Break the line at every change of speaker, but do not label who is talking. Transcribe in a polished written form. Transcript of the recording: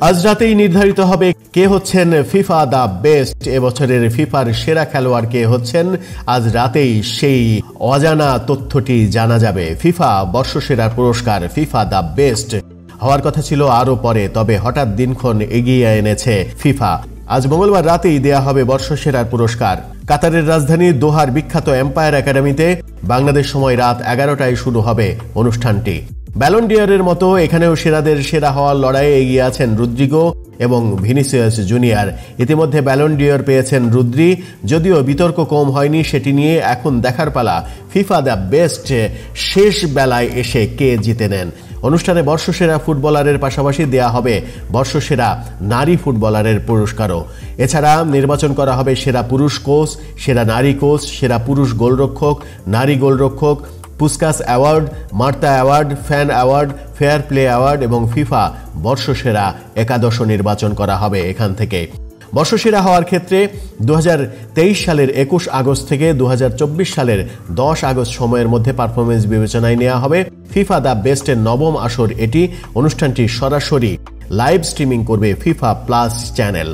আজ রাতেই নির্ধারিত হবে কে হচ্ছেন ফিফা দ্য বেস্ট। এবছরের ফিফার সেরা খেলোয়াড় কে হচ্ছেন, আজ রাতেই সেই অজানা তথ্যটি জানা যাবে। ফিফা বর্ষসেরার পুরস্কার ফিফা দ্য বেস্ট হওয়ার কথা ছিল আরও পরে, তবে হঠাৎ দিনক্ষণ এগিয়ে এনেছে ফিফা। আজ মঙ্গলবার রাতেই দেয়া হবে বর্ষসেরার পুরস্কার। কাতারের রাজধানী দোহার বিখ্যাত এম্পায়ার একাডেমিতে বাংলাদেশ সময় রাত 11টায় শুরু হবে অনুষ্ঠানটি। ব্যালন ডি'অরের মতো এখানেও সেরাদের সেরা হওয়ার লড়াইয়ে এগিয়ে আছেন রদ্রিগো এবং ভিনিসিয়াস জুনিয়র। ইতিমধ্যে ব্যালন ডি'অর পেয়েছেন রদ্রি, যদিও বিতর্ক কম হয়নি সেটি নিয়ে। এখন দেখার পালা ফিফা দ্য বেস্ট শেষ বেলায় এসে কে জিতে নেন। অনুষ্ঠানে বর্ষসেরা ফুটবলারের পাশাপাশি দেয়া হবে বর্ষসেরা নারী ফুটবলারের পুরস্কারও। এছাড়া নির্বাচন করা হবে সেরা পুরুষ কোচ, সেরা নারী কোচ, সেরা পুরুষ গোলরক্ষক, নারী গোলরক্ষক, Puskas award, মার্তা award, fan award, fair play award এবং ফিফা বর্ষসেরা একাদশ নির্বাচন করা হবে এখান থেকে। বর্ষসেরা হওয়ার ক্ষেত্রে 2023 সালের 21 আগস্ট থেকে 2024 সালের 10 আগস্ট সময়ের মধ্যে পারফরমেন্স বিবেচনায় নেওয়া হবে। ফিফা দ্য বেস্টের নবম আসর এটি। অনুষ্ঠানটি সরাসরি লাইভ স্ট্রিমিং করবে ফিফা প্লাস চ্যানেল।